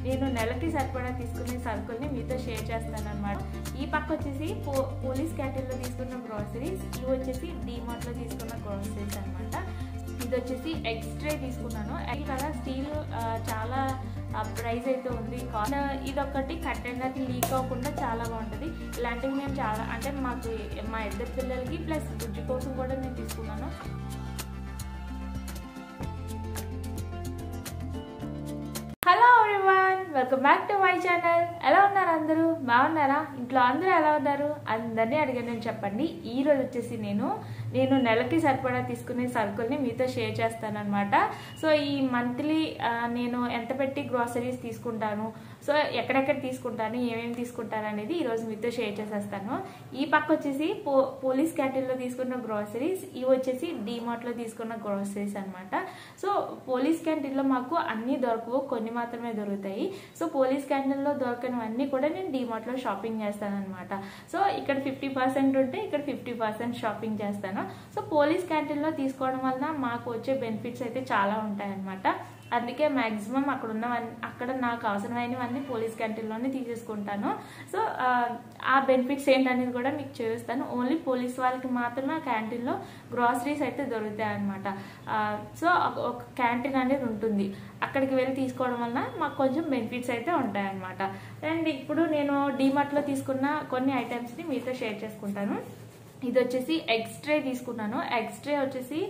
నేను నెలకి సరిపడా తీసుకునే సరుకుల్ని మీతో షేర్ చేస్తాను అన్నమాట. ఈ పక్క వచ్చేసి పోలీస్ క్యాంటీన్లో తీసుకున్న గ్రోసరీస్, ఇవి వచ్చేసి డీమార్ట్లో తీసుకున్న గ్రోసరీస్ అనమాట. ఇది వచ్చేసి ఎగ్స్ ట్రే తీసుకున్నాను. కదా స్టీల్ చాలా ప్రైస్ అయితే ఉంది. ఇది ఒకటి కంటైనర్ లీక్ అవ్వకుండా చాలా బాగుంటుంది. ఇలాంటివి నేను చాలా అంటే మాకు మా ఇద్దరు పిల్లలకి ప్లస్ బుజ్జి కోసం కూడా నేను తీసుకున్నాను. Hello everyone, welcome back to my channel. ఎలా ఉన్నారు అందరూ? బాగున్నారా? ఇంట్లో అందరూ ఎలా ఉన్నారు? అందరినీ అడిగాను చెప్పండి. ఈరోజు వచ్చేసి నేను నెలకి సరిపడా తీసుకునే సరుకుల్ని మీతో షేర్ చేస్తాను అనమాట. సో ఈ మంత్లీ నేను ఎంత పెట్టి గ్రోసరీస్ తీసుకుంటాను, సో ఎక్కడెక్కడ తీసుకుంటాను, ఏమేమి తీసుకుంటాను అనేది ఈరోజు మీతో షేర్ చేసేస్తాను. ఈ పక్క వచ్చేసి పోలీస్ క్యాంటీన్లో తీసుకున్న గ్రోసరీస్, ఇవి వచ్చేసి డీమార్ట్లో తీసుకున్న గ్రోసరీస్ అనమాట. సో పోలీస్ క్యాంటీన్లో మాకు అన్నీ దొరకవు, కొన్ని మాత్రమే దొరుకుతాయి. సో పోలీస్ క్యాంటీన్లో దొరకనివన్నీ కూడా నేను డీమార్ట్లో షాపింగ్ చేస్తాను అనమాట. సో ఇక్కడ 50% ఉంటే ఇక్కడ 50% షాపింగ్ చేస్తాను. సో పోలీస్ క్యాంటీన్లో తీసుకోవడం వలన మాకు వచ్చే బెనిఫిట్స్ అయితే చాలా ఉంటాయన్నమాట. అందుకే మ్యాక్సిమం అక్కడ నాకు అవసరమైనవన్నీ పోలీస్ క్యాంటీన్లోనే తీసేసుకుంటాను. సో ఆ బెనిఫిట్స్ ఏంటనేది కూడా మీకు చూపిస్తాను. ఓన్లీ పోలీస్ వాళ్ళకి మాత్రమే ఆ క్యాంటీన్లో గ్రాసరీస్ అయితే దొరుకుతాయి అనమాట. సో ఒక క్యాంటీన్ అనేది ఉంటుంది, అక్కడికి వెళ్ళి తీసుకోవడం వలన మాకు కొంచెం బెనిఫిట్స్ అయితే ఉంటాయన్నమాట. అండ్ ఇప్పుడు నేను డీమార్ట్లో తీసుకున్న కొన్ని ఐటమ్స్ని మీతో షేర్ చేసుకుంటాను. ఇది వచ్చేసి ఎగ్స్ ట్రే తీసుకున్నాను. ఎగ్స్ ట్రే వచ్చేసి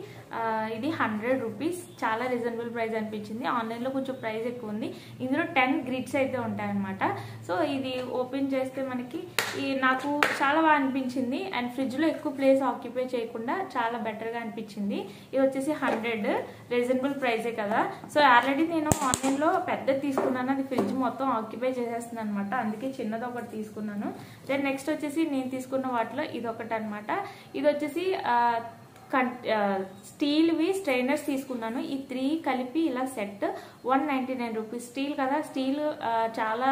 ఇది 100 రూపీస్, చాలా రీజనబుల్ ప్రైస్ అనిపించింది. ఆన్లైన్లో కొంచెం ప్రైస్ ఎక్కువ ఉంది. ఇందులో 10 గ్రిడ్స్ అయితే ఉంటాయన్నమాట. సో ఇది ఓపెన్ చేస్తే మనకి నాకు చాలా బాగా అనిపించింది. అండ్ ఫ్రిడ్జ్లో ఎక్కువ ప్లేస్ ఆక్యుపై చేయకుండా చాలా బెటర్గా అనిపించింది. ఇది వచ్చేసి 100 రీజనబుల్ ప్రైసే కదా. సో ఆల్రెడీ నేను ఆన్లైన్లో పెద్దది తీసుకున్నాను, అది ఫ్రిడ్జ్ మొత్తం ఆక్యుపై చేసేస్తుంది అనమాట. అందుకే చిన్నది ఒకటి తీసుకున్నాను. దెన్ నెక్స్ట్ వచ్చేసి నేను తీసుకున్న వాటిలో ఇది ఒకటి అనమాట. ఇది వచ్చేసి స్టీల్వి స్ట్రైనర్స్ తీసుకున్నాను. ఈ 3 కలిపి ఇలా సెట్ 199 రూపీస్. స్టీల్ కదా, స్టీల్ చాలా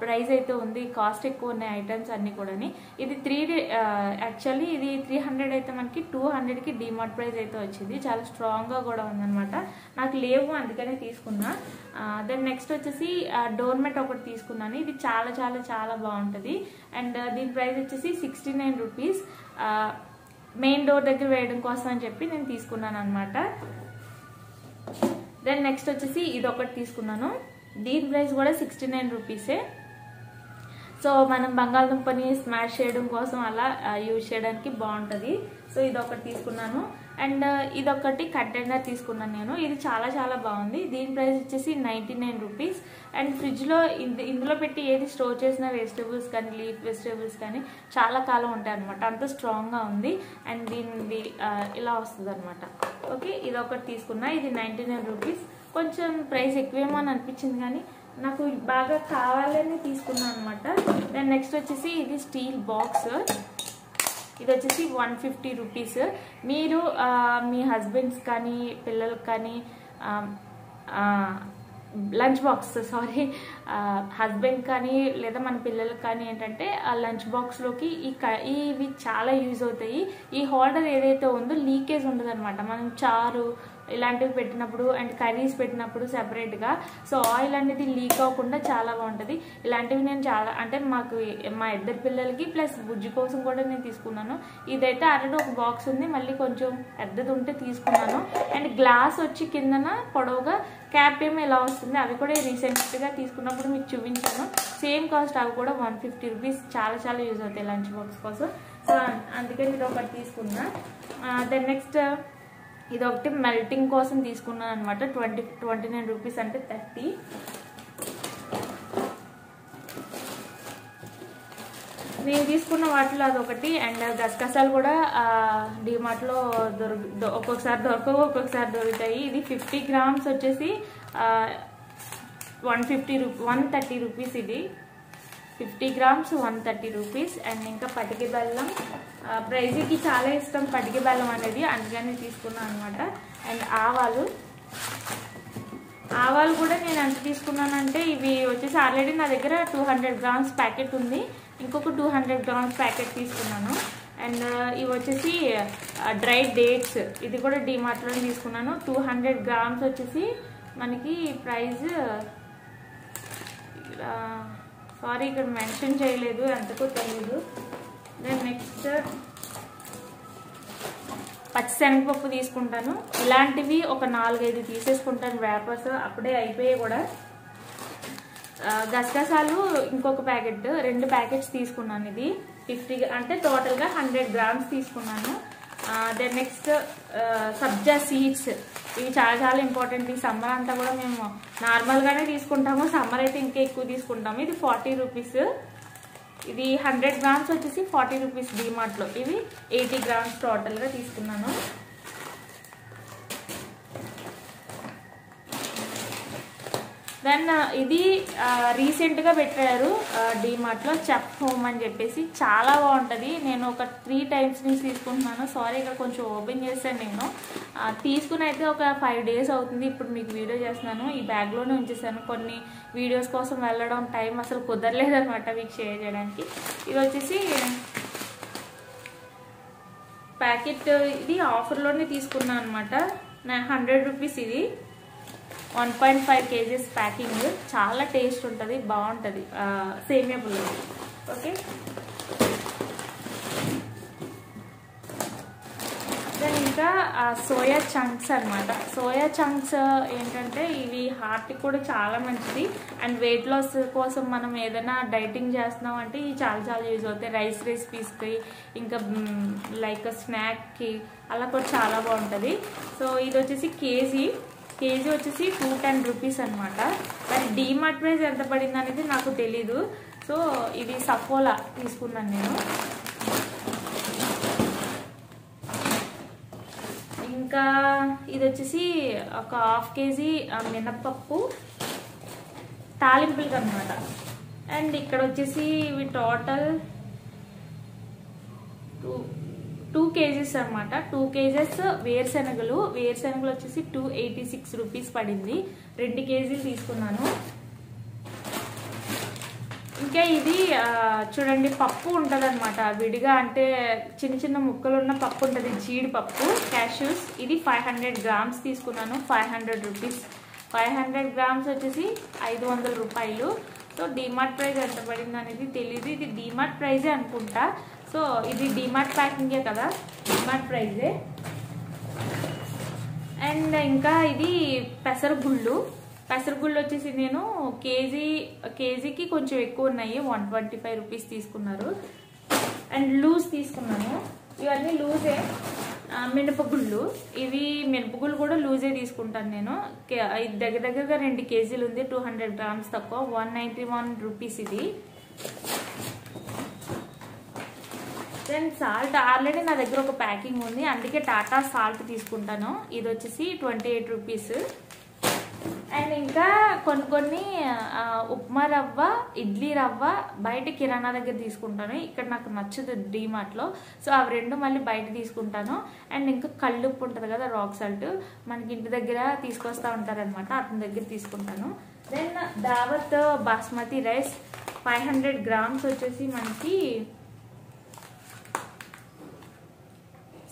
ప్రైస్ అయితే ఉంది, కాస్ట్ ఎక్కువ ఉన్నాయి ఐటమ్స్ అన్ని కూడా. ఇది యాక్చువల్లీ ఇది 300 అయితే మనకి 200కి డీమార్ట్ ప్రైస్ అయితే వచ్చింది. చాలా స్ట్రాంగ్గా కూడా ఉందన్నమాట. నాకు లేవు అందుకనే తీసుకున్నా. దెన్ నెక్స్ట్ వచ్చేసి డోర్మెట్ ఒకటి తీసుకున్నాను. ఇది చాలా చాలా చాలా బాగుంటుంది. అండ్ దీని ప్రైస్ వచ్చేసి 69 రూపీస్. మెయిన్ డోర్ దగ్గర వేయడం కోసం అని చెప్పి నేను తీసుకున్నాను అనమాట. దెన్ నెక్స్ట్ వచ్చేసి ఇది ఒకటి తీసుకున్నాను. దీని ప్రైస్ కూడా 69 రూపీసే. సో మనం బంగాళదుంపని స్మాష్ చేయడం కోసం అలా యూజ్ చేయడానికి బాగుంటుంది. సో ఇది ఒకటి తీసుకున్నాను. అండ్ ఇదొకటి కంటైనర్ తీసుకున్నాను నేను. ఇది చాలా చాలా బాగుంది. దీని ప్రైస్ వచ్చేసి 99 రూపీస్. అండ్ ఫ్రిడ్జ్లో ఇందులో పెట్టి ఏది స్టోర్ చేసిన వెజిటేబుల్స్ కానీ లీఫ్ వెజిటేబుల్స్ కానీ చాలా కాలం ఉంటాయి అనమాట. అంత స్ట్రాంగ్గా ఉంది. అండ్ దీనిది ఇలా వస్తుంది అనమాట. ఓకే, ఇది ఒకటి తీసుకున్నా. ఇది 99 రూపీస్. కొంచెం ప్రైస్ ఎక్కువేమో అని అనిపించింది కానీ నాకు బాగా కావాలని తీసుకున్నాను అనమాట. దెన్ నెక్స్ట్ వచ్చేసి ఇది స్టీల్ బాక్స్. ఇది వచ్చేసి 150 రూపీస్. మీరు మీ హస్బెండ్స్ కానీ పిల్లలకు కానీ లంచ్ బాక్స్ హస్బెండ్ కానీ లేదా మన పిల్లలకు కానీ ఏంటంటే ఆ లంచ్ బాక్స్లోకి ఇవి చాలా యూజ్ అవుతాయి. ఈ హోల్డర్ ఏదైతే ఉందో లీకేజ్ ఉండదు అనమాట. మనం చారు ఇలాంటివి పెట్టినప్పుడు అండ్ కర్రీస్ పెట్టినప్పుడు సెపరేట్గా సో ఆయిల్ అనేది లీక్ అవ్వకుండా చాలా బాగుంటుంది. ఇలాంటివి నేను చాలా అంటే మా ఇద్దరు పిల్లలకి ప్లస్ బుజ్జి కోసం కూడా నేను తీసుకున్నాను. ఇదైతే ఆల్రెడీ ఒక బాక్స్ ఉంది, మళ్ళీ కొంచెం పెద్దది ఉంటే తీసుకున్నాను. అండ్ గ్లాస్ వచ్చి కిందన పొడవుగా క్యాప్ ఏమో ఇలా వస్తుంది. అవి కూడా రీసెంట్గా తీసుకున్నప్పుడు మీకు చూపించాను. సేమ్ కాస్ట్, అవి కూడా 150 రూపీస్. చాలా చాలా యూజ్ అవుతాయి లంచ్ బాక్స్ కోసం. సో అందుకని ఇది ఒకటి తీసుకున్నా. దెన్ నెక్స్ట్ ఇది ఒకటి మెల్టింగ్ కోసం తీసుకున్నాను అనమాట. 29 రూపీస్ అంటే 30. నేను తీసుకున్న వాటిలో అదొకటి. అండ్ గసగసాలు కూడా డీమార్ట్లో ఒక్కొక్కసారి దొరకవు, ఒక్కొక్కసారి దొరుకుతాయి. ఇది 50 గ్రామ్స్ వచ్చేసి 130 రూపీస్. ఇది 50 గ్రామ్స్ 130 రూపీస్. అండ్ ఇంకా పటికి బెల్లం, ప్రైజ్కి చాలా ఇష్టం పటికి బెల్లం అనేది, అందుకని తీసుకున్నాను అనమాట. అండ్ ఆవాలు కూడా నేను ఎంత తీసుకున్నానంటే ఇవి వచ్చేసి ఆల్రెడీ నా దగ్గర 200 గ్రామ్స్ ప్యాకెట్ ఉంది, ఇంకొక 200 గ్రామ్స్ ప్యాకెట్ తీసుకున్నాను. అండ్ ఇవి వచ్చేసి డ్రై డేట్స్, ఇది కూడా డీమార్ట్లో తీసుకున్నాను. 200 గ్రామ్స్ వచ్చేసి మనకి ప్రైస్ సారీ ఇక్కడ మెన్షన్ చేయలేదు, ఎంతకో తెలియదు. దెన్ నెక్స్ట్ పచ్చిశనగపప్పు తీసుకుంటాను. ఇలాంటివి ఒక 4-5 తీసేసుకుంటాను వ్యాపర్స్, అప్పుడే అయిపోయాయి కూడా. గసగసాలు ఇంకొక ప్యాకెట్, 2 ప్యాకెట్స్ తీసుకున్నాను. ఇది 50 అంటే టోటల్గా 100 గ్రామ్స్ తీసుకున్నాను. దెన్ నెక్స్ట్ సబ్జా సీడ్స్, ఇవి చాలా చాలా ఇంపార్టెంట్. ఈ సమ్మర్ అంతా కూడా మేము నార్మల్గానే తీసుకుంటాము, సమ్మర్ అయితే ఇంకా ఎక్కువ తీసుకుంటాము. ఇది 40 రూపీస్. ఇది 100 గ్రామ్స్ వచ్చేసి 40 రూపీస్ డీమార్ట్లో. ఇవి 80 గ్రామ్స్ టోటల్గా తీసుకున్నాను. దెన్ ఇది రీసెంట్గా పెట్టారు డీమార్ట్లో, చెఫ్ హోమ్ అని చెప్పేసి, చాలా బాగుంటుంది. నేను ఒక 3 టైమ్స్ నుంచి తీసుకుంటున్నాను. సారీ ఇక్కడ కొంచెం ఓపెన్ చేశాను నేను. తీసుకుని అయితే ఒక 5 డేస్ అవుతుంది. ఇప్పుడు మీకు వీడియో చేస్తున్నాను, ఈ బ్యాగ్లోనే ఉంచేసాను. కొన్ని వీడియోస్ కోసం వెళ్ళడం టైం అసలు కుదరలేదనమాట మీకు షేర్ చేయడానికి. ఇది వచ్చేసి ప్యాకెట్, ఇది ఆఫర్లోనే తీసుకున్నాను అనమాట. 100 రూపీస్. ఇది 1.5 kgs ప్యాకింగ్. చాలా టేస్ట్ ఉంటుంది, బాగుంటుంది. సేమియా పుల్లలు. ఓకే, దెన్ ఇంకా సోయా చంక్స్ అనమాట. సోయా చంక్స్ ఏంటంటే ఇవి హార్ట్కి కూడా చాలా మంచిది. అండ్ వెయిట్ లాస్ కోసం మనం ఏదైనా డైటింగ్ చేస్తున్నాం అంటే ఇవి చాలా చాలా యూజ్ అవుతాయి. రైస్ రెసిపీస్కి, ఇంకా లైక్ స్నాక్కి అలా కూడా చాలా బాగుంటుంది. సో ఇది వచ్చేసి కేజీ వచ్చేసి 210 రూపీస్ అనమాట. మరి డీమార్ట్ ప్రైస్ ఎంత పడింది అనేది నాకు తెలీదు. సో ఇది సఫోలా తీసుకున్నాను నేను. ఇంకా ఇది వచ్చేసి ఒక 1/2 kg మినప్పప్పు తాలింపులకి అనమాట. అండ్ ఇక్కడ వచ్చేసి ఇవి టోటల్ 2 kgs అనమాట. 2 kgs వేరుశనగలు వచ్చేసి 286 రూపీస్ పడింది. 2 kgs తీసుకున్నాను. ఇంకా ఇది చూడండి, పప్పు ఉంటుంది అనమాట విడిగా, అంటే చిన్న చిన్న ముక్కలు ఉన్న పప్పు ఉంటుంది, జీడిపప్పు, క్యాష్యూస్. ఇది 500 గ్రామ్స్ తీసుకున్నాను. 500 రూపీస్. 500 గ్రామ్స్ వచ్చేసి 500 రూపాయలు. సో డీమార్ట్ ప్రైస్ ఎంత పడింది అనేది తెలీదు. ఇది డీమార్ట్ ప్రైజే అనుకుంటా. సో ఇది డీమార్ట్ ప్యాకింగే కదా, డీమార్ట్ ప్రైజే. అండ్ ఇంకా ఇది పెసరగుళ్ళు వచ్చేసి నేను కేజీకి కొంచెం ఎక్కువ ఉన్నాయి, 125 రూపీస్ తీసుకున్నారు. అండ్ లూజ్ తీసుకున్నాను. ఇవన్నీ లూజే. మినపగుళ్ళు, ఇవి మినపగుళ్ళు కూడా లూజే తీసుకుంటాను నేను. దగ్గరగా 2 kgs ఉంది, 200 గ్రామ్స్ తక్కువ, 191 రూపీస్ ఇది. దెన్ సాల్ట్, ఆల్రెడీ నా దగ్గర ఒక ప్యాకింగ్ ఉంది, అందుకే టాటా సాల్ట్ తీసుకుంటాను. ఇది వచ్చేసి 28 రూపీస్. అండ్ ఇంకా కొన్ని ఉప్మా రవ్వ, ఇడ్లీ రవ్వ బయట కిరాణా దగ్గర తీసుకుంటాను. ఇక్కడ నాకు నచ్చదు డీమార్ట్లో, సో అవి 2 మళ్ళీ బయట తీసుకుంటాను. అండ్ ఇంకా కల్లుప్పు ఉంటుంది కదా, రాక్ సాల్ట్, మనకి ఇంటి దగ్గర తీసుకొస్తూ ఉంటారనమాట, అతని దగ్గర తీసుకుంటాను. దెన్ దావత్ బాస్మతి రైస్ 500 గ్రామ్స్ వచ్చేసి మనకి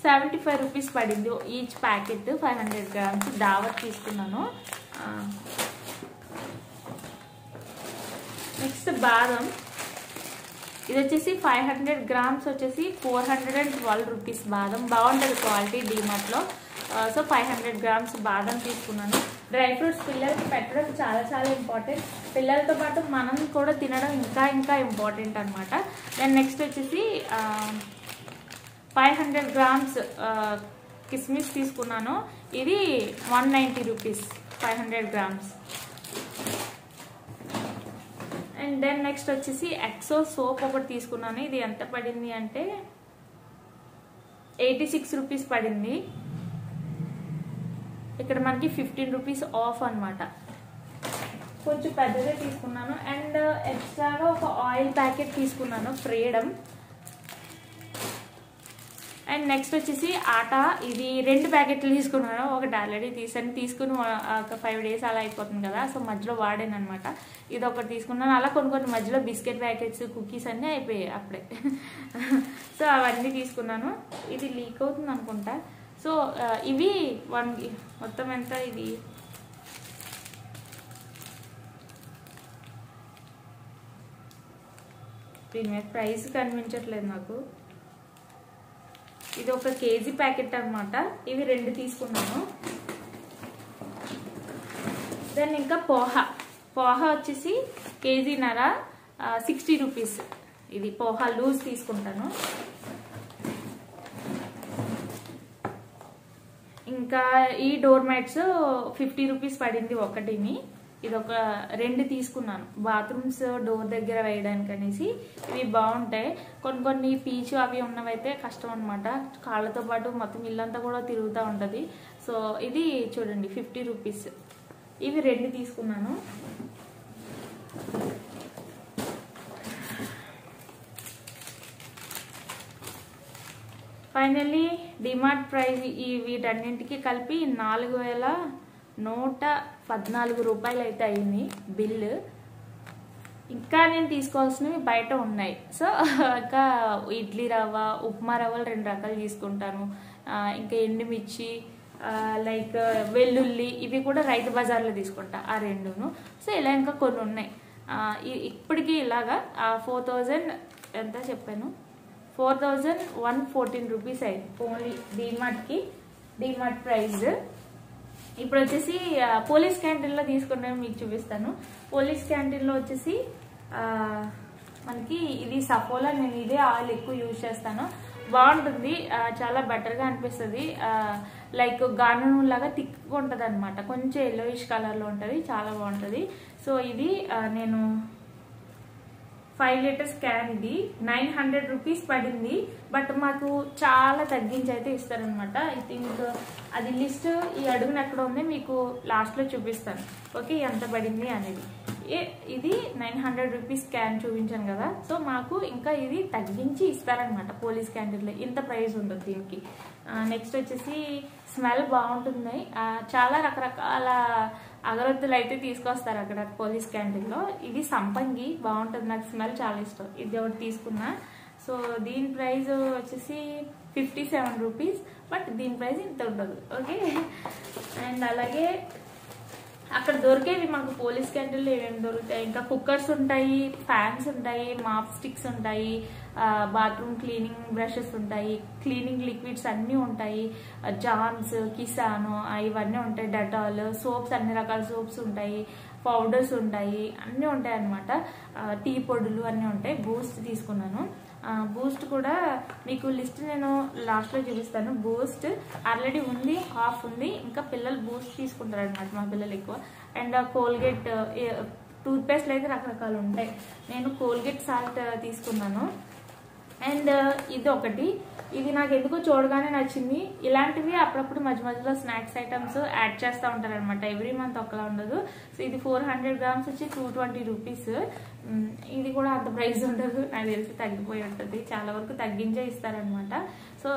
75 రూపీస్ పడింది ఈచ్ ప్యాకెట్. 500 గ్రామ్స్ దావత్ తీసుకున్నాను. నెక్స్ట్ బాదం, ఇది వచ్చేసి 500 గ్రామ్స్ వచ్చేసి 412 రూపీస్. బాదం బాగుంటుంది క్వాలిటీ డీమార్ట్లో. సో 500 గ్రామ్స్ బాదం తీసుకున్నాను. డ్రై ఫ్రూట్స్ పిల్లలకి పెట్టడం చాలా చాలా ఇంపార్టెంట్. పిల్లలతో పాటు మనం కూడా తినడం ఇంకా ఇంపార్టెంట్ అనమాట. దెన్ నెక్స్ట్ వచ్చేసి 500 గ్రామ్స్ కిస్మిస్ తీసుకున్నాను. ఇది 190 rupees 500 grams. And then next వచ్చేసి ఎక్సో సోప్ ఒకటి తీసుకున్నాను. ఇది ఎంత పడింది అంటే 86 రూపీస్ పడింది. ఇక్కడ మనకి 15 రూపీస్ ఆఫ్ అనమాట. కొంచెం పెద్దదే తీసుకున్నాను. అండ్ ఎక్స్ట్రాగా ఒక ఆయిల్ ప్యాకెట్ తీసుకున్నాను, ఫ్రీడమ్. అండ్ నెక్స్ట్ వచ్చేసి ఆటా, ఇది 2 ప్యాకెట్లు తీసుకున్నాను. ఒకటి ఆల్రెడీ తీసుకుని ఒక 5 డేస్ అలా అయిపోతుంది కదా, సో మధ్యలో వాడాను అనమాట. ఇది ఒకటి తీసుకున్నాను. అలా కొన్ని మధ్యలో బిస్కెట్ ప్యాకెట్స్, కుకీస్ అన్నీ అయిపోయాయి అప్పుడే. సో అవన్నీ తీసుకున్నాను. ఇది లీక్ అవుతుంది అనుకుంటా. సో ఇవి మొత్తం ఎంత, ఇది దీని మీద ప్రైస్ కనిపించట్లేదు నాకు. ఇది 1 కేజీ ప్యాకెట్ అనమాట. ఇవి 2 తీసుకున్నాను. దెన్ ఇంకా పోహా వచ్చేసి కేజీన్నర 60 రూపీస్. ఇది పోహా లూజ్ తీసుకుంటాను. ఇంకా ఈ డోర్ మ్యాట్స్ 50 రూపీస్ పడింది ఒకటిని. ఇది 2 తీసుకున్నాను బాత్రూమ్స్ డోర్ దగ్గర వేయడానికి అనేసి. ఇవి బాగుంటాయి. కొన్ని పీచు అవి ఉన్నవైతే కష్టం అనమాట, కాళ్ళతో పాటు మొత్తం ఇల్లంతా కూడా తిరుగుతూ ఉంటుంది. సో ఇది చూడండి 50 రూపీస్. ఇవి 2 తీసుకున్నాను. ఫైనల్లీ డిమార్ట్ ప్రైస్ వీటన్నింటికి కలిపి 4114 రూపాయలు అయితే అయింది బిల్లు. ఇంకా నేను తీసుకోవాల్సినవి బయట ఉన్నాయి. సో ఇంకా ఇడ్లీ రవ్వ, ఉప్మా రవ్వలు 2 రకాలు తీసుకుంటాను. ఇంకా ఎండుమిర్చి, లైక్ వెల్లుల్లి, ఇవి కూడా రైతు బజార్లో తీసుకుంటా ఆ 2ను. సో ఇలా ఇంకా కొన్ని ఉన్నాయి. ఇప్పటికీ ఇలాగా 4000 ఎంత చెప్పాను, 4114 రూపీస్ అయింది ఓన్లీ డిమార్ట్ ప్రైస్. ఇప్పుడు వచ్చేసి పోలీస్ క్యాంటీన్లో తీసుకున్నాను, మీకు చూపిస్తాను. పోలీస్ క్యాంటీన్లో వచ్చేసి మనకి ఇది సపోలా. నేను ఇదే ఆయిల్ ఎక్కువ యూజ్ చేస్తాను, బాగుంటుంది, చాలా బెటర్గా అనిపిస్తుంది. లైక్ గాను లాగా థిక్గా ఉంటుంది అనమాట, కొంచెం ఎల్లోయిష్ కలర్లో ఉంటుంది, చాలా బాగుంటుంది. సో ఇది నేను 5 లీటర్స్ క్యాన్. ఇది 900 రూపీస్ పడింది. బట్ మాకు చాలా తగ్గించి అయితే ఇస్తారనమాట. ఐ థింక్ అది లిస్ట్ ఈ అడుగున ఎక్కడ ఉంది, మీకు లాస్ట్లో చూపిస్తాను. ఓకే, ఎంత పడింది అనేది. ఇది 900 రూపీస్ క్యాన్ చూపించాను కదా. సో మాకు ఇంకా ఇది తగ్గించి ఇస్తారనమాట పోలీస్ క్యాంటీన్లో. ఇంత ప్రైస్ ఉంటుంది దీనికి. నెక్స్ట్ వచ్చేసి స్మెల్ బాగుంటుంది. చాలా రకరకాల అగరొత్తులు అయితే తీసుకొస్తారు అక్కడ పోలీస్ క్యాంటీన్లో. ఇది సంపంగి బాగుంటుంది, నాకు స్మెల్ చాలా ఇష్టం. ఇది ఒకటి తీసుకున్నా. సో దీని ప్రైస్ వచ్చేసి 57 రూపీస్. బట్ దీని ప్రైస్ ఇంత ఉండదు. ఓకే, అండ్ అలాగే అక్కడ దొరికేవి మాకు పోలీస్ క్యాంటీన్లో ఏమేమి దొరుకుతాయి, ఇంకా కుక్కర్స్ ఉంటాయి, ఫ్యాన్స్ ఉంటాయి, మాప్ స్టిక్స్ ఉంటాయి, బాత్రూమ్ క్లీనింగ్ బ్రషెస్ ఉంటాయి, క్లీనింగ్ లిక్విడ్స్ అన్నీ ఉంటాయి, జామ్స్, కిసాను ఇవన్నీ ఉంటాయి, డెటాల్ సోప్స్, అన్ని రకాల సోప్స్ ఉంటాయి, పౌడర్స్ ఉంటాయి, అన్నీ ఉంటాయి అన్నమాట. టీ పొడులు అన్నీ ఉంటాయి. బూస్ట్ తీసుకున్నాను. బూస్ట్ కూడా మీకు లిస్ట్ నేను లాస్ట్లో చూపిస్తాను. బూస్ట్ ఆల్రెడీ ఉంది, హాఫ్ ఉంది. ఇంకా పిల్లలు బూస్ట్ తీసుకుంటారు అనమాట, మా పిల్లలు ఎక్కువ. అండ్ కోల్గేట్ టూత్పేస్ట్లు అయితే రకరకాలు ఉంటాయి. నేను కోల్గేట్ సాల్ట్ తీసుకున్నాను. అండ్ ఇది ఒకటి, ఇది నాకు ఎందుకో చూడగానే నచ్చింది. ఇలాంటివి అప్పుడప్పుడు మధ్య మధ్యలో స్నాక్స్ ఐటమ్స్ యాడ్ చేస్తూ ఉంటారు అనమాట. ఎవ్రీ మంత్ ఒకలా ఉండదు. సో ఇది 400 గ్రామ్స్ వచ్చి 220 రూపీస్. ఇది కూడా అంత ప్రైస్ ఉండదు, నాకు తెలిసి తగ్గిపోయి ఉంటుంది. చాలా వరకు తగ్గించే ఇస్తారనమాట. సో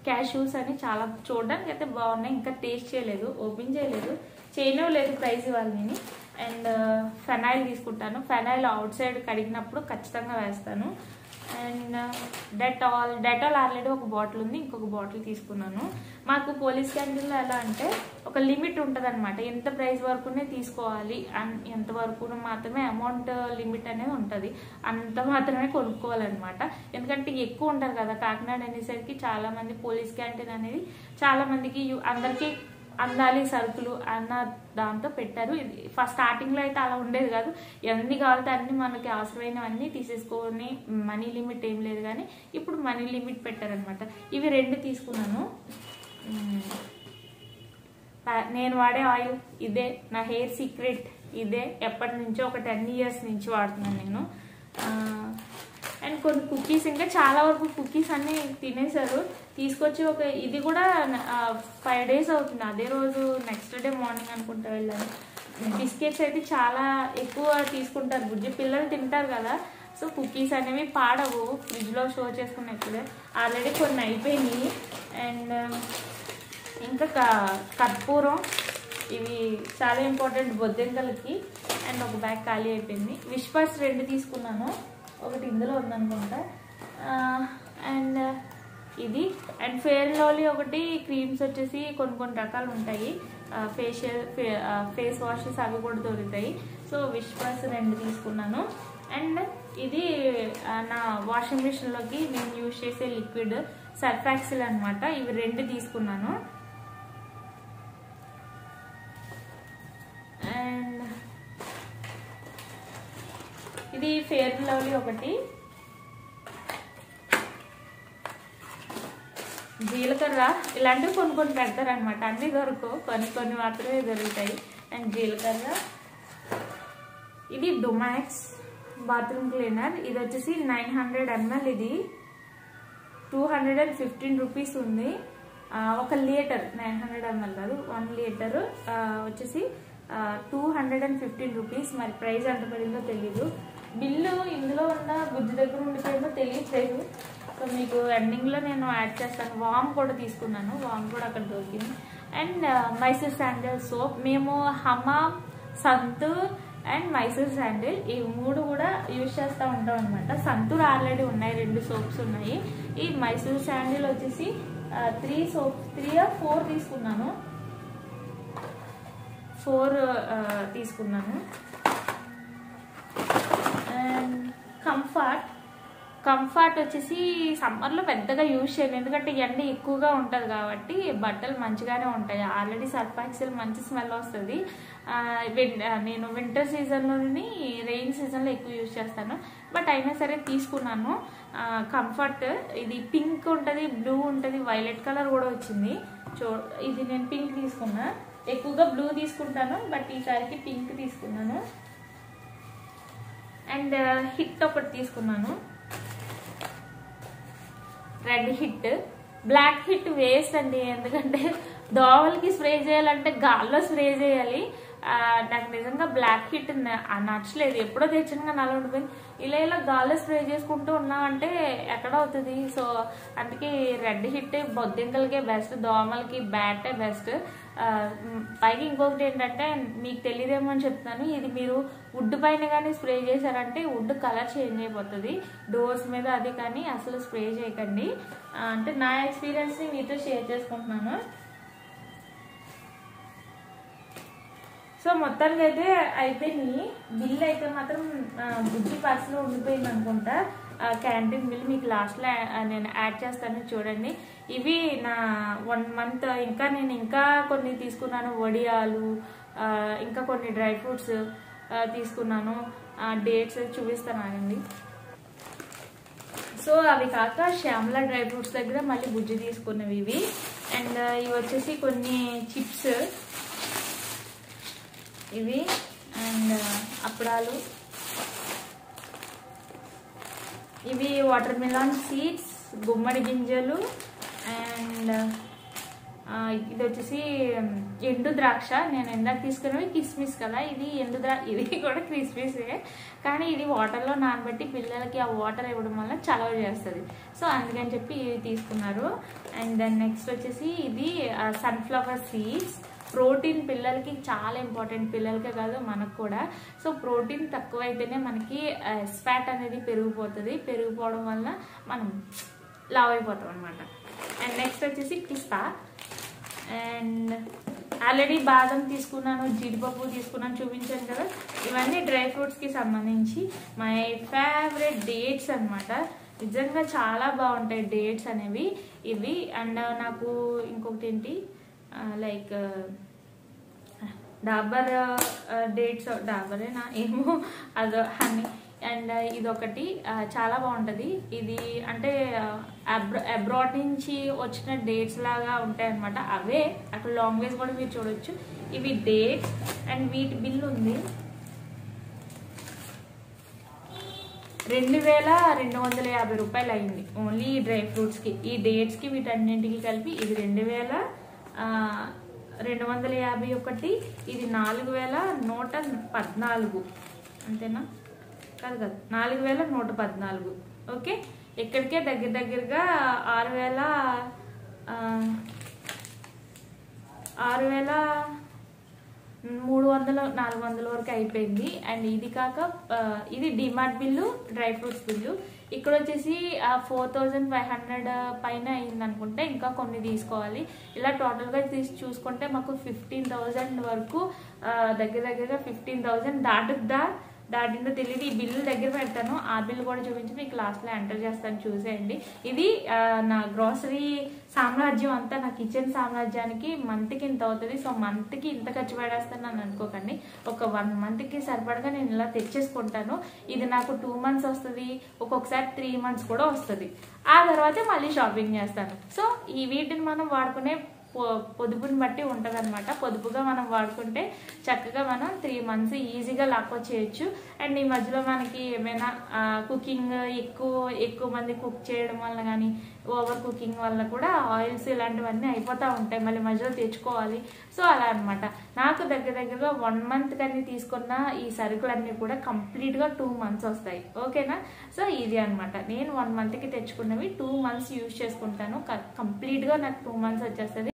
క్యాష్యూస్ అని చాలా చూడడానికి అయితే బాగున్నాయి. ఇంకా టేస్ట్ చేయలేదు, ఓపెన్ చేయలేదు ప్రైస్ వాళ్ళని. అండ్ ఫెనాయిల్ తీసుకుంటాను. ఫెనాయిల్ అవుట్ సైడ్ కడిగినప్పుడు ఖచ్చితంగా వేస్తాను. అండ్ డెటాల్ ఆల్రెడీ ఒక బాటిల్ ఉంది, ఇంకొక బాటిల్ తీసుకున్నాను. మాకు పోలీస్ క్యాంటీన్లో ఎలా అంటే ఒక లిమిట్ ఉంటుంది అనమాట. ఎంత ప్రైస్ వరకునే తీసుకోవాలి, ఎంత వరకు మాత్రమే అమౌంట్ లిమిట్ అనేది ఉంటుంది, అంత మాత్రమే కొనుక్కోవాలన్నమాట. ఎందుకంటే ఎక్కువ ఉంటారు కదా, కాకినాడ అనేసరికి చాలా మంది పోలీస్ క్యాంటీన్ అనేది చాలా మందికి అందరికీ అందాలి సరుకులు అన్న దాంతో పెట్టారు. ఇది ఫస్ట్ స్టార్టింగ్లో అయితే అలా ఉండేది కాదు. ఎన్ని కావాలితే అన్ని మనకి అవసరమైనవన్నీ తీసేసుకొని మనీ లిమిట్ ఏం లేదు. కానీ ఇప్పుడు మనీ లిమిట్ పెట్టారనమాట. ఇవి 2 తీసుకున్నాను. నేను వాడే ఆయిల్ ఇదే, నా హెయిర్ సీక్రెట్ ఇదే. ఎప్పటి నుంచో ఒక 10 ఇయర్స్ నుంచి వాడుతున్నాను నేను. అండ్ కొన్ని కుకీస్, ఇంకా చాలా వరకు కుకీస్ అన్నీ తినేసారు. తీసుకొచ్చి ఇది కూడా 5 days అవుతుంది. అదే రోజు నెక్స్ట్ డే మార్నింగ్ అనుకుంటా వెళ్ళాను. బిస్కెట్స్ అయితే చాలా ఎక్కువ తీసుకుంటారు, బుజ్జి పిల్లలు తింటారు కదా. సో కుకీస్ అనేవి పాడవు, ఫ్రిడ్జ్లో స్టోర్ చేసుకున్నప్పుడే. ఆల్రెడీ కొన్ని అయిపోయినాయి. అండ్ ఇంకా కర్పూరం, ఇవి చాలా ఇంపార్టెంట్ బొద్దింకలకి. అండ్ ఒక బ్యాగ్ ఖాళీ అయిపోయింది. విష్పర్స్ 2 తీసుకున్నాను, ఒకటి ఇందులో ఉందనుకుంటా. అండ్ ఇది అండ్ ఫెయిర్ అండ్ లవ్లీ ఒకటి. క్రీమ్స్ వచ్చేసి కొన్ని రకాలు ఉంటాయి, ఫేస్ వాషెస్ అవి కూడా దొరుకుతాయి. సో విష్పర్స్ 2 తీసుకున్నాను. అండ్ ఇది నా వాషింగ్ మిషన్లోకి నేను యూజ్ చేసే లిక్విడ్ సర్ఫ్ ఎక్సెల్ అనమాట. ఇవి 2 తీసుకున్నాను. అండ్ ఇది ఫెయిర్ అండ్ లవ్లీ ఒకటి, జీలకర్ర ఇలాంటివి కొన్ని పెడతారనమాట. అన్నీ దొరకవు, కొన్ని మాత్రమే దొరుకుతాయి. అండ్ జీలకర్ర, ఇది డొమాక్స్ బాత్రూమ్ క్లీనర్. ఇది వచ్చేసి 900 ml. ఇది 215 రూపీస్ ఉంది. 1 లీటర్, 900 ml కాదు, 1 లీటర్ వచ్చేసి 215 రూపీస్. మరి ప్రైస్ ఎంత పడిందో తెలీదు. బిల్లు ఇందులో ఉన్న బుజ్జి దగ్గర ఉండిపోయిందో తెలియట్లేదు. సో మీకు ఎండింగ్లో నేను యాడ్ చేస్తాను. వామ్ కూడా తీసుకున్నాను, వామ్ కూడా అక్కడ దొరికింది. And Mysore sandal soap. మేము హమామ్, సంతూర్ అండ్ మైసూర్ శాండిల్ ఈ 3 కూడా యూజ్ చేస్తూ ఉంటాం అనమాట. సంతూర్ ఆల్రెడీ ఉన్నాయి, 2 సోప్స్ ఉన్నాయి. ఈ మైసూర్ శాండిల్ వచ్చేసి 3 సోప్స్, 3 or 4 తీసుకున్నాను. 4 తీసుకున్నాను. అండ్ కంఫర్ట్ వచ్చేసి సమ్మర్లో పెద్దగా యూజ్ చేయను, ఎందుకంటే ఎండ ఎక్కువగా ఉంటుంది కాబట్టి బట్టలు మంచిగానే ఉంటాయి. ఆల్రెడీ సర్ఫ్ ఎక్సెల్ మంచి స్మెల్ వస్తుంది. నేను వింటర్ సీజన్లోని రెయిన్ సీజన్లో ఎక్కువ యూజ్ చేస్తాను. బట్ అయినా సరే తీసుకున్నాను. కంఫర్ట్ ఇది పింక్ ఉంటుంది, బ్లూ ఉంటుంది, వైలెట్ కలర్ కూడా వచ్చింది. ఇది నేను పింక్ తీసుకున్నా. ఎక్కువగా బ్లూ తీసుకుంటాను, బట్ ఈసారికి పింక్ తీసుకున్నాను. అండ్ హిట్ ఒకటి తీసుకున్నాను, red Hit. Black Hit waste అండి, ఎందుకంటే దోమలకి స్ప్రే చేయాలంటే గాల్లో స్ప్రే చేయాలి. నాకు నిజంగా బ్లాక్ హిట్ నచ్చలేదు, ఎప్పుడో తెచ్చినగా నల్ల ఉండిపోయింది. ఇలా గాల్లో స్ప్రే చేసుకుంటూ ఉన్నామంటే ఎక్కడ అవుతుంది. సో అందుకే రెడ్ హిట్ బొద్దింకలకే బెస్ట్, దోమలకి బ్యాటే బెస్ట్. పైకి ఇంకొకటి ఏంటంటే మీకు తెలియదేమో అని చెప్తాను, ఇది మీరు వుడ్ పైన కానీ స్ప్రే చేశారంటే వుడ్ కలర్ చేంజ్ అయిపోతుంది. డోర్స్ మీద అది కానీ అసలు స్ప్రే చేయకండి. అంటే నా ఎక్స్పీరియన్స్ని మీతో షేర్ చేసుకుంటున్నాను. సో మొత్తానికి అయితే అయిపోయింది. బిల్ అయితే మాత్రం బుజ్జి పర్సులో ఉండిపోయింది అనుకుంటా. క్యాంటీన్ బిల్ మీకు లాస్ట్లో నేను యాడ్ చేస్తాను, చూడండి. ఇవి నా 1 month. నేను ఇంకా కొన్ని తీసుకున్నాను, వడియాలు, ఇంకా కొన్ని డ్రై ఫ్రూట్స్ తీసుకున్నాను. డేట్స్ చూపిస్తాను ఆగండి. సో అవి కాక శ్యామల డ్రై ఫ్రూట్స్ దగ్గర మళ్ళీ బుజ్జి తీసుకున్నవి ఇవి. అండ్ ఇవి వచ్చేసి కొన్ని చిప్స్ ఇవి. అండ్ అప్పడాలు ఇవి, వాటర్ మిలాన్ సీడ్స్, గుమ్మడి గింజలు. అండ్ ఇది వచ్చేసి ఎండు ద్రాక్ష. నేను ఎందాక తీసుకున్నవి కిస్మిస్ కదా, ఇది ఎండు ఇది కూడా కిస్మిసే, కానీ ఇది వాటర్లో నానబెట్టి పిల్లలకి ఆ వాటర్ ఇవ్వడం వల్ల చలవ చేస్తుంది. సో అందుకని చెప్పి ఇవి తీసుకున్నారు. అండ్ దెన్ నెక్స్ట్ వచ్చేసి ఇది సన్ఫ్లవర్ సీడ్స్. ప్రోటీన్ పిల్లలకి చాలా ఇంపార్టెంట్, పిల్లలకే కాదు మనకు కూడా. సో ప్రోటీన్ తక్కువైతేనే మనకి ఫ్యాట్ అనేది పెరిగిపోవడం వల్ల మనం లావ్ అయిపోతాం అనమాట. అండ్ నెక్స్ట్ వచ్చేసి పిస్తా. అండ్ ఆల్రెడీ బాదం తీసుకున్నాను, జీడిపప్పు తీసుకున్నాను, చూపించాను కదా. ఇవన్నీ డ్రై ఫ్రూట్స్కి సంబంధించి. మై ఫేవరెట్ డేట్స్ అనమాట. నిజంగా చాలా బాగుంటాయి డేట్స్ అనేవి ఇవి. అండ్ నాకు ఇంకొకటి ఏంటి లైక్ డాబర్ డేట్స్, డాబరేనా ఏమో, అదో హనీ. అండ్ ఇదొకటి చాలా బాగుంటుంది. ఇది అంటే అబ్రాడ్ నుంచి వచ్చిన డేట్స్ లాగా ఉంటాయి అనమాట. అవే అక్కడ లాంగ్వేజ్ కూడా మీరు చూడొచ్చు. ఇవి డేట్స్. అండ్ వీటి బిల్ ఉంది 2250 రూపాయలు అయింది ఓన్లీ ఈ డ్రై ఫ్రూట్స్కి. ఈ డేట్స్కి వీటన్నింటికి కలిపి ఇది 2251. ఇది 4114. అంతేనా? కాదు 4114. ఓకే, ఇక్కడికే దగ్గరగా 6300-400 వరకు అయిపోయింది. అండ్ ఇది కాక ఇది DMart bill, dry fruits bill. ఇక్కడ వచ్చేసి 4500 పైన అయింది అనుకుంటే, ఇంకా కొన్ని తీసుకోవాలి. ఇలా టోటల్గా చూసుకుంటే మాకు 15,000 వరకు, దగ్గరగా 15,000 దాటుద్దా దాటిందో తెలియదు. ఈ బిల్లు దగ్గర పెడతాను, ఆ బిల్లు కూడా చూపించి మీకు లాస్ట్లో ఎంటర్ చేస్తాను, చూసేయండి. ఇది నా గ్రోసరీ సామ్రాజ్యం అంతా, నా కిచెన్ సామ్రాజ్యానికి మంత్కి ఇంత అవుతుంది. సో మంత్కి ఇంత ఖర్చు పెడేస్తాను అని అనుకోకండి. ఒక 1 మంత్కి సరిపడగా నేను ఇలా తెచ్చేసుకుంటాను. ఇది నాకు 2 మంత్స్ వస్తుంది, ఒక్కొక్కసారి 3 మంత్స్ కూడా వస్తుంది. ఆ తర్వాత మళ్ళీ షాపింగ్ చేస్తాను. సో ఈ వీటిని మనం వాడుకునే పొదుపుని బట్టి ఉంటుంది అనమాట. పొదుపుగా మనం వాడుకుంటే చక్కగా మనం 3 మంత్స్ ఈజీగా లాక్కొచ్చేయచ్చు. అండ్ ఈ మధ్యలో మనకి ఏమైనా కుకింగ్ ఎక్కువ మంది కుక్ చేయడం వల్ల కానీ, ఓవర్ కుకింగ్ వల్ల కూడా ఆయిల్స్ ఇలాంటివన్నీ అయిపోతూ ఉంటాయి, మళ్ళీ మధ్యలో తెచ్చుకోవాలి. సో అలా అనమాట. నాకు దగ్గరగా 1 మంత్ కానీ తీసుకున్న ఈ సరుకులన్నీ కూడా కంప్లీట్గా 2 మంత్స్ వస్తాయి. ఓకేనా? సో ఇది అనమాట. నేను 1 మంత్కి తెచ్చుకున్నవి 2 మంత్స్ యూజ్ చేసుకుంటాను. కంప్లీట్గా నాకు 2 మంత్స్ వచ్చేస్తుంది.